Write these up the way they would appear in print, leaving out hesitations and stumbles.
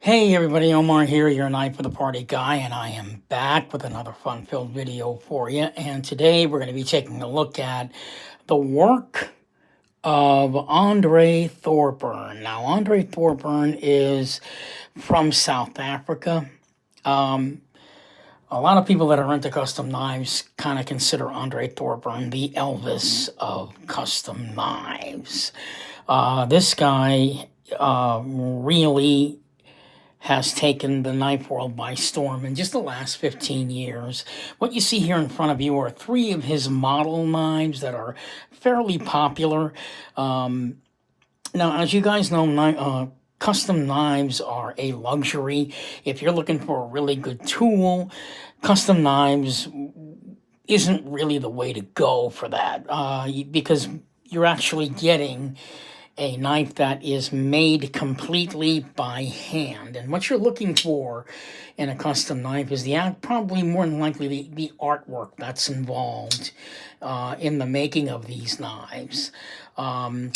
Hey everybody, Omar here, your Knife for the Party guy, and I am back with another fun-filled video for you. And today we're going to be taking a look at the work of Andre Thorburn. Now, Andre Thorburn is from South Africa. A lot of people that are into custom knives kind of consider Andre Thorburn the Elvis of custom knives. This guy really has taken the knife world by storm in just the last 15 years. What you see here in front of you are three of his model knives that are fairly popular. Now, as you guys know, custom knives are a luxury. If you're looking for a really good tool, custom knives isn't really the way to go for that, because you're actually getting a knife that is made completely by hand. And what you're looking for in a custom knife is probably more than likely the artwork that's involved in the making of these knives,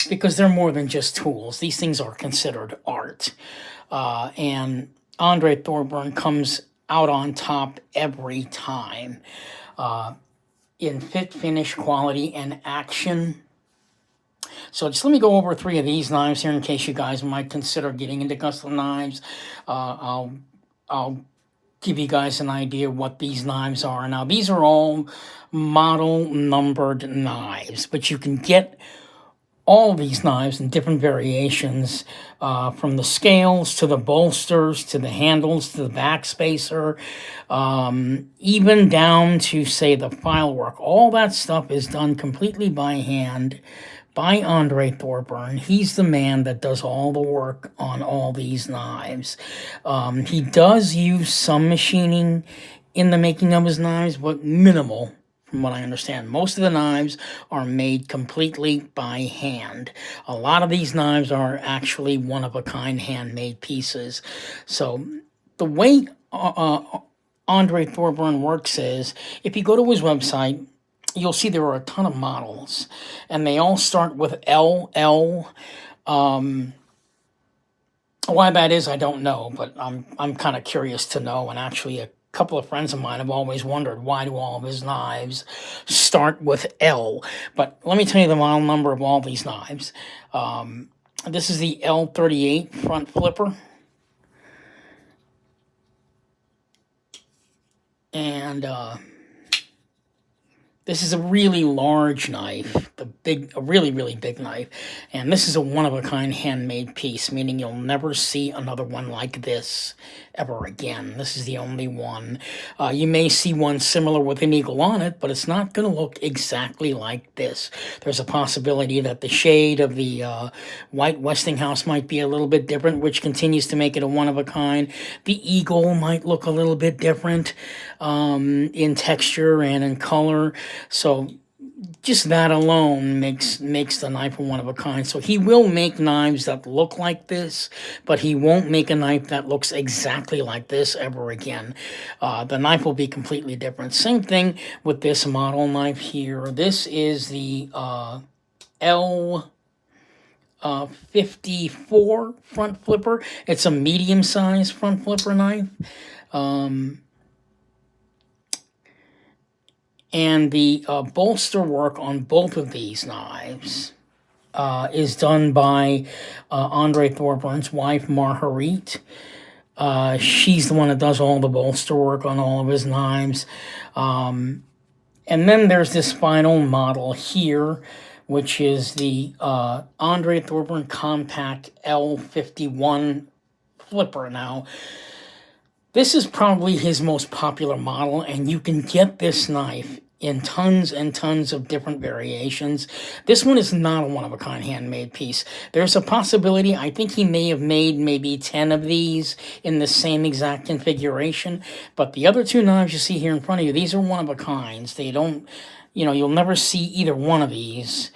because they're more than just tools. These things are considered art. And Andre Thorburn comes out on top every time in fit, finish, quality, and action. So just let me go over three of these knives here in case you guys might consider getting into custom knives. I'll give you guys an idea what these knives are. Now, these are all model numbered knives, but you can get all these knives in different variations, from the scales to the bolsters to the handles to the backspacer, even down to, say, the file work. All that stuff is done completely by hand by Andre Thorburn. He's the man that does all the work on all these knives. He does use some machining in the making of his knives, but minimal from what I understand. Most of the knives are made completely by hand. A lot of these knives are actually one-of-a-kind handmade pieces. So the way Andre Thorburn works is, if you go to his website, you'll see there are a ton of models, and they all start with LL. Why that is, I don't know, but I'm kind of curious to know. And actually, a couple of friends of mine have always wondered, why do all of his knives start with L? But let me tell you the model number of all these knives. This is the L38 front flipper. And this is a really large knife, a really, really big knife. And this is a one-of-a-kind handmade piece, meaning you'll never see another one like this ever again. This is the only one. You may see one similar with an eagle on it, but it's not going to look exactly like this. There's a possibility that the shade of the white Westinghouse might be a little bit different, which continues to make it a one-of-a-kind. The eagle might look a little bit different in texture and in color. So just that alone makes the knife a one-of-a-kind. So he will make knives that look like this, but he won't make a knife that looks exactly like this ever again. The knife will be completely different. Same thing with this model knife here. This is the L54 front flipper. It's a medium-sized front flipper knife. And the bolster work on both of these knives is done by Andre Thorburns' wife, Marguerite. She's the one that does all the bolster work on all of his knives. And then there's this final model here, which is the Andre Thorburn Compact L51 flipper. Now, this is probably his most popular model, and you can get this knife in tons and tons of different variations. This one is not a one-of-a-kind handmade piece. There's a possibility, I think he may have made maybe 10 of these in the same exact configuration, but the other two knives you see here in front of you, these are one-of-a-kinds. They don't, you'll never see either one of these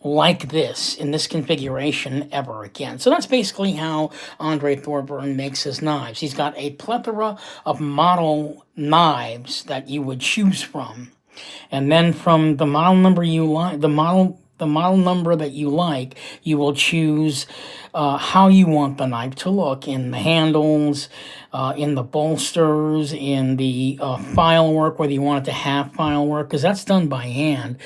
like this in this configuration ever again. So that's basically how Andre Thorburn makes his knives. He's got a plethora of model knives that you would choose from, and then from the model number you like, the model the model number that you like, you will choose how you want the knife to look in the handles, in the bolsters, in the file work, whether you want it to have file work, because that's done by hand,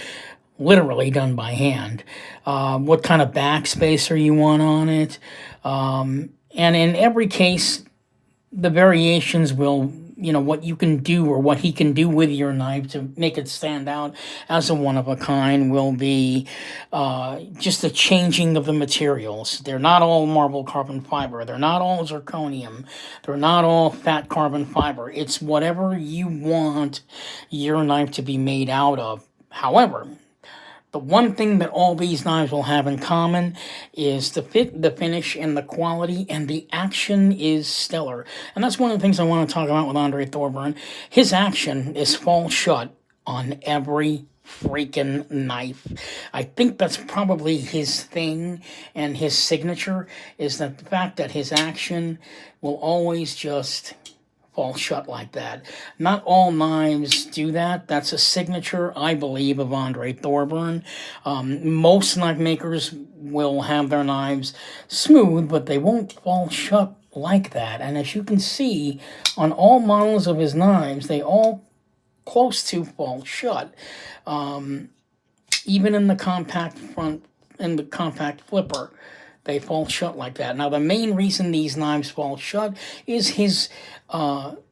literally done by hand. What kind of backspacer you want on it. And in every case, the variations will, what you can do or what he can do with your knife to make it stand out as a one-of-a-kind will be just the changing of the materials. They're not all marble carbon fiber. They're not all zirconium. They're not all fat carbon fiber. It's whatever you want your knife to be made out of. However, the one thing that all these knives will have in common is the fit, the finish, and the quality, and the action is stellar. And that's one of the things I want to talk about with Andre Thorburn. His action is fall shut on every freaking knife. I think that's probably his thing, and his signature is that the fact that his action will always just fall shut like that. Not all knives do that. That's a signature, I believe, of Andre Thorburn. Most knife makers will have their knives smooth, but they won't fall shut like that. And as you can see, on all models of his knives, they all close to fall shut. Even in the compact front, in the compact flipper, they fall shut like that. Now, the main reason these knives fall shut is his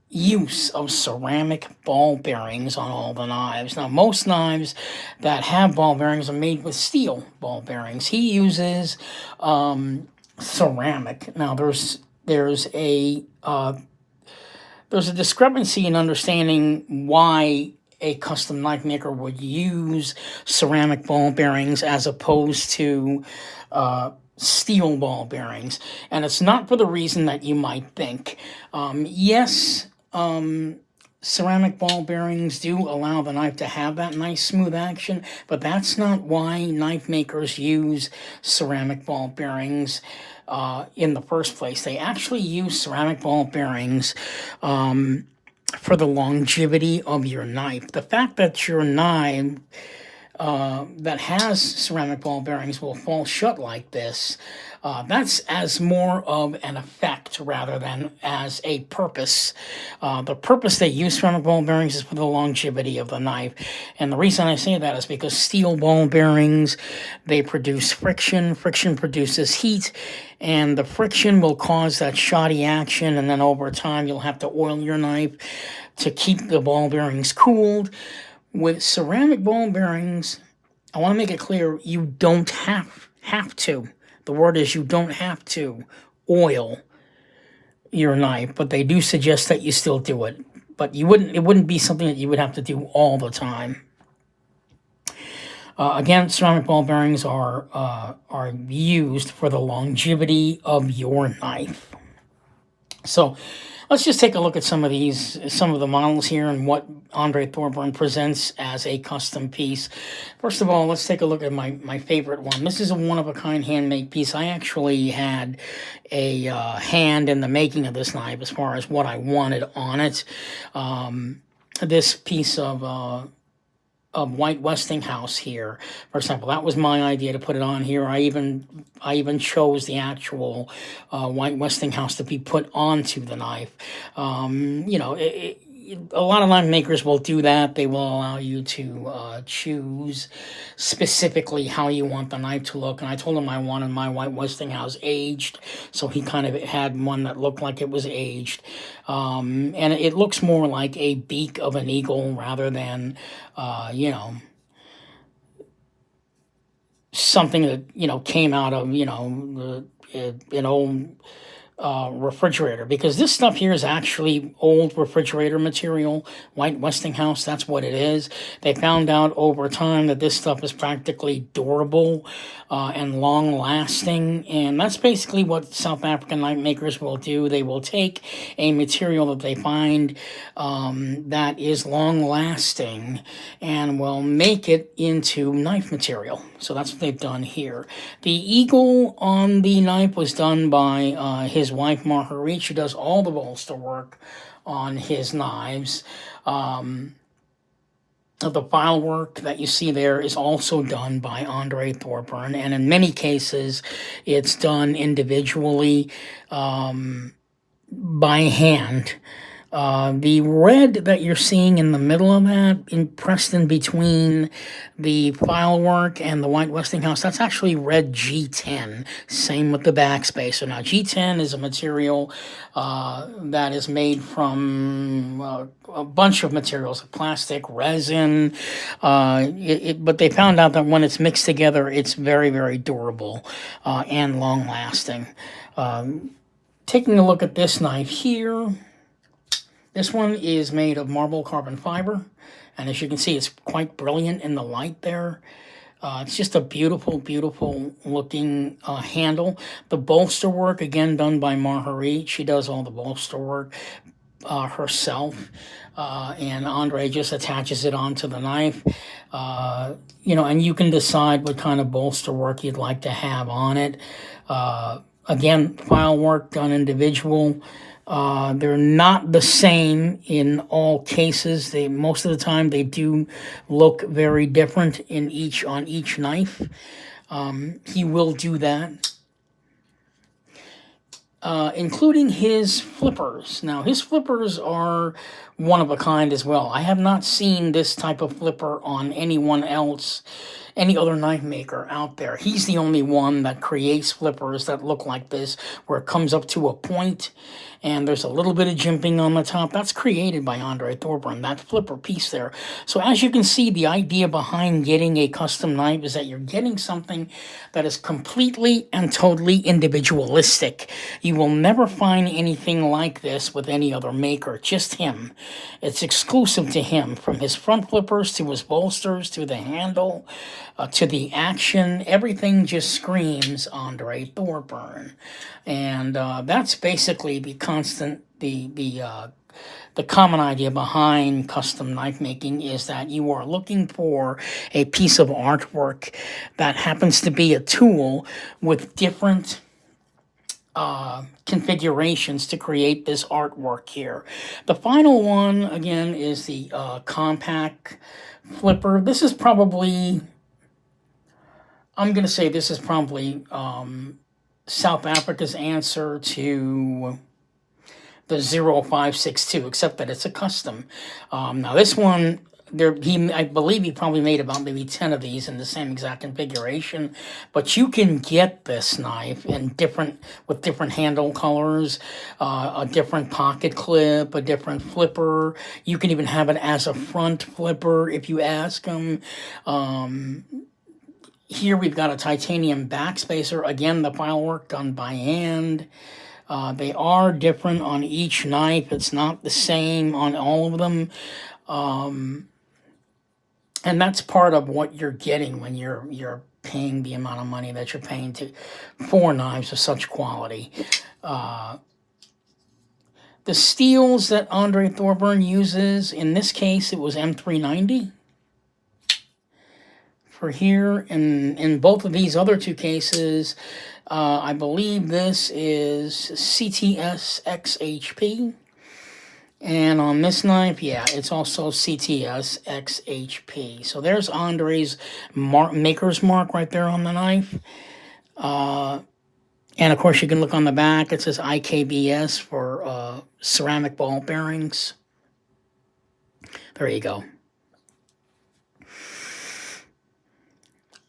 use of ceramic ball bearings on all the knives. Now, most knives that have ball bearings are made with steel ball bearings. He uses ceramic. Now, there's a discrepancy in understanding why a custom knife maker would use ceramic ball bearings as opposed to steel ball bearings, and it's not for the reason that you might think. Yes, ceramic ball bearings do allow the knife to have that nice smooth action, but that's not why knife makers use ceramic ball bearings in the first place. They actually use ceramic ball bearings for the longevity of your knife. The fact that your knife that has ceramic ball bearings will fall shut like this, that's as more of an effect rather than as a purpose. The purpose they use ceramic ball bearings is for the longevity of the knife. And the reason I say that is because steel ball bearings, they produce friction. Friction produces heat, and the friction will cause that shoddy action, and then over time you'll have to oil your knife to keep the ball bearings cooled. With ceramic ball bearings, I want to make it clear, you don't have to. The word is you don't have to oil your knife, but they do suggest that you still do it. But it wouldn't be something that you would have to do all the time. Again, ceramic ball bearings are used for the longevity of your knife. So let's just take a look at some of the models here and what Andre Thorburn presents as a custom piece. First of all, let's take a look at my favorite one. This is a one-of-a-kind handmade piece. I actually had a hand in the making of this knife as far as what I wanted on it. This piece of white Westinghouse here, for example, that was my idea to put it on here. I even chose the actual white Westinghouse to be put onto the knife. A lot of knife makers will do that. They will allow you to choose specifically how you want the knife to look. And I told him I wanted my white Westinghouse aged, so he kind of had one that looked like it was aged. And it looks more like a beak of an eagle rather than, something that, came out of, an old refrigerator, because this stuff here is actually old refrigerator material, white Westinghouse. That's what it is. They found out over time that this stuff is practically durable and long lasting, and that's basically what South African knife makers will do. They will take a material that they find that is long lasting and will make it into knife material. So that's what they've done here. The eagle on the knife was done by his wife Marguerite. She does all the bolster work on his knives. The file work that you see there is also done by Andre Thorburn, and in many cases, it's done individually by hand. The red that you're seeing in the middle of that, pressed in between the file work and the white Westinghouse, that's actually red G10. Same with the backspacer. Now, G10 is a material that is made from a bunch of materials, plastic, resin, but they found out that when it's mixed together, it's very, very durable and long-lasting. Taking a look at this knife here, this one is made of marble carbon fiber, and as you can see, it's quite brilliant in the light there. It's just a beautiful, beautiful looking handle. The bolster work, again, done by Marguerite. She does all the bolster work herself, and Andre just attaches it onto the knife. And you can decide what kind of bolster work you'd like to have on it. Again, file work done individual. They're not the same in all cases. Most of the time they do look very different on each knife. He will do that. Including his flippers. Now, his flippers are one of a kind as well. I have not seen this type of flipper on anyone else, any other knife maker out there. He's the only one that creates flippers that look like this, where it comes up to a point and there's a little bit of jimping on the top. That's created by Andre Thorburn, that flipper piece there. So as you can see, the idea behind getting a custom knife is that you're getting something that is completely and totally individualistic. You will never find anything like this with any other maker, just him. It's exclusive to him, from his front flippers to his bolsters to the handle to the action. Everything just screams Andre Thorburn. And that's basically the common idea behind custom knife making, is that you are looking for a piece of artwork that happens to be a tool with different configurations to create this artwork here. The final one, again, is the compact flipper. This is probably, I'm going to say this is probably South Africa's answer to the 0562, except that it's a custom. Now this one, I believe he probably made about maybe 10 of these in the same exact configuration, but you can get this knife in with different handle colors, a different pocket clip, a different flipper. You can even have it as a front flipper if you ask them. Here we've got a titanium backspacer. Again, the file work done by hand. They are different on each knife. It's not the same on all of them. And that's part of what you're getting when you're paying the amount of money that you're paying for knives of such quality. The steels that Andre Thorburn uses, in this case, it was M390. For here, in both of these other two cases, I believe this is CTS XHP. And on this knife, yeah, it's also CTS XHP. So there's Andre's maker's mark right there on the knife. And of course, you can look on the back. It says IKBS for ceramic ball bearings. There you go.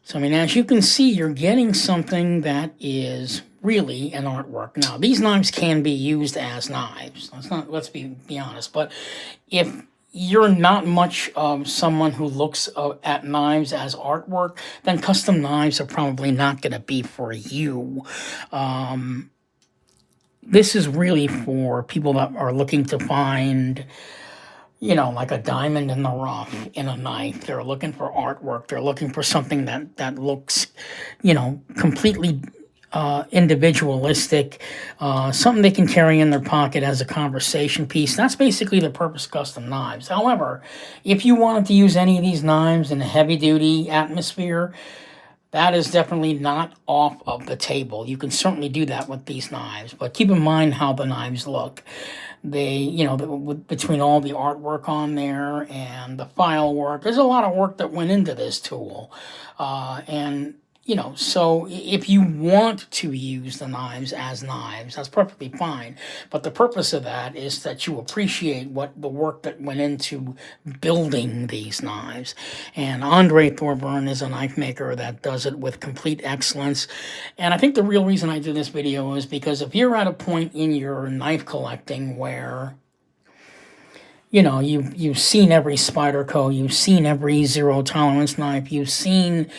So, I mean, as you can see, you're getting something that is really an artwork. Now, these knives can be used as knives. Let's be honest. But if you're not much of someone who looks at knives as artwork, then custom knives are probably not going to be for you. This is really for people that are looking to find, like a diamond in the rough in a knife. They're looking for artwork. They're looking for something that looks, completely individualistic, something they can carry in their pocket as a conversation piece. That's basically the purpose of custom knives. However, if you wanted to use any of these knives in a heavy-duty atmosphere, That is definitely not off of the table. You can certainly do that with these knives, but keep in mind how the knives look. They, between all the artwork on there and the file work, there's a lot of work that went into this tool. And so if you want to use the knives as knives, that's perfectly fine. But the purpose of that is that you appreciate what the work that went into building these knives. And Andre Thorburn is a knife maker that does it with complete excellence. And I think the real reason I do this video is because if you're at a point in your knife collecting where you've seen every Spyderco, you've seen every zero tolerance knife, you've seen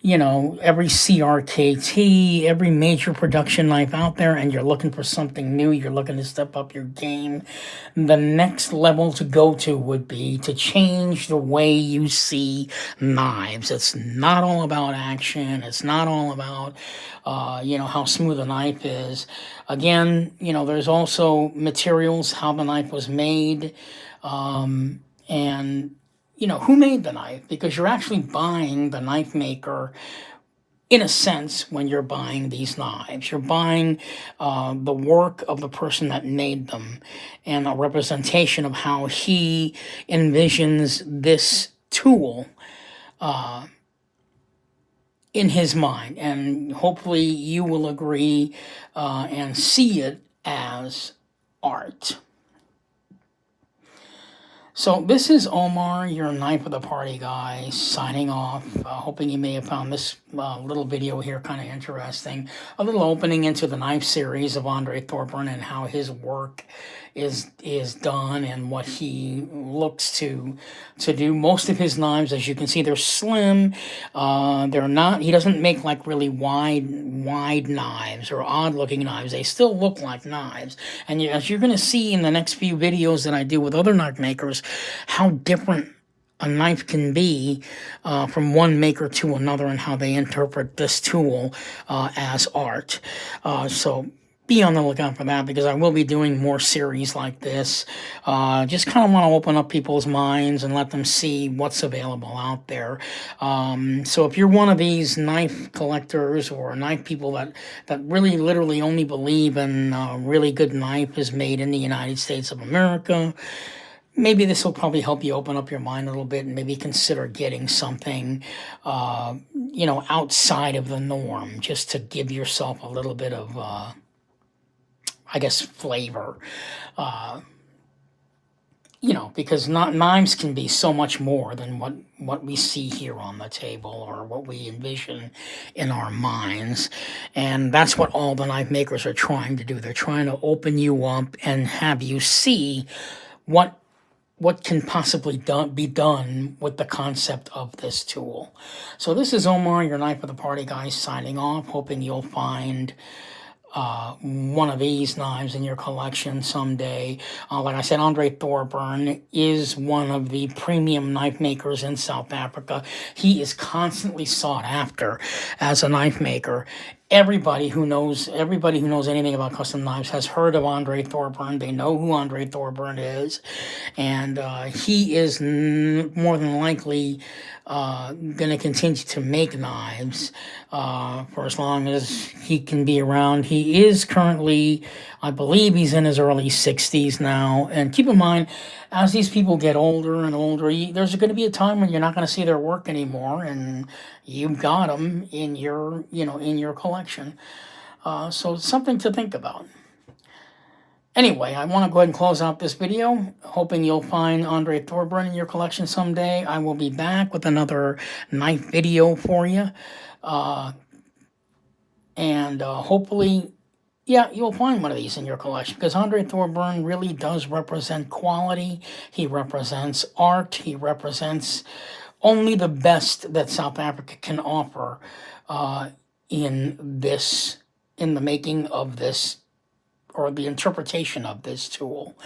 every CRKT, every major production knife out there, and you're looking for something new, you're looking to step up your game, the next level to go to would be to change the way you see knives. It's not all about action. It's not all about, how smooth a knife is. Again, there's also materials, how the knife was made, and who made the knife, because you're actually buying the knife maker in a sense when you're buying these knives. You're buying the work of the person that made them and a representation of how he envisions this tool in his mind. And hopefully you will agree and see it as art. So this is Omar, your Knife of the Party guy, signing off. Hoping you may have found this little video here kind of interesting. A little opening into the knife series of Andre Thorburn and how his work is done and what he looks to do. Most of his knives, as you can see, they're slim. They're not. He doesn't make like really wide knives or odd looking knives. They still look like knives. And as you're going to see in the next few videos that I do with other knife makers, how different a knife can be from one maker to another and how they interpret this tool as art. So be on the lookout for that, because I will be doing more series like this. Just kind of want to open up people's minds and let them see what's available out there. So if you're one of these knife collectors or knife people that really literally only believe in really good knife is made in the United States of America, maybe this will probably help you open up your mind a little bit and maybe consider getting something, outside of the norm, just to give yourself a little bit of, flavor. Because knives can be so much more than what we see here on the table or what we envision in our minds. And that's what all the knife makers are trying to do. They're trying to open you up and have you see what can possibly be done with the concept of this tool. So this is Omar, your Knife of the Party guy, signing off, hoping you'll find one of these knives in your collection someday. Like I said, Andre Thorburn is one of the premium knife makers in South Africa. He is constantly sought after as a knife maker. Everybody who knows anything about custom knives has heard of Andre Thorburn. They know who Andre Thorburn is, and he is more than likely going to continue to make knives for as long as he can be around. He is currently, I believe he's in his early 60s now. And keep in mind, as these people get older and older, there's going to be a time when you're not going to see their work anymore, and you've got them in your, in your collection. So it's something to think about. Anyway, I want to go ahead and close out this video, hoping you'll find Andre Thorburn in your collection someday. I will be back with another knife video for you. And hopefully, you'll find one of these in your collection, because Andre Thorburn really does represent quality. He represents art. He represents only the best that South Africa can offer in the making of this, or the interpretation of this tool.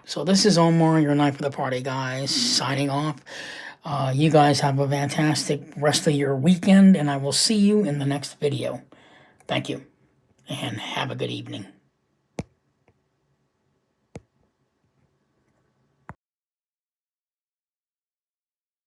So this is Omar, your Knife of the Party guys, signing off. You guys have a fantastic rest of your weekend, and I will see you in the next video. Thank you, and have a good evening.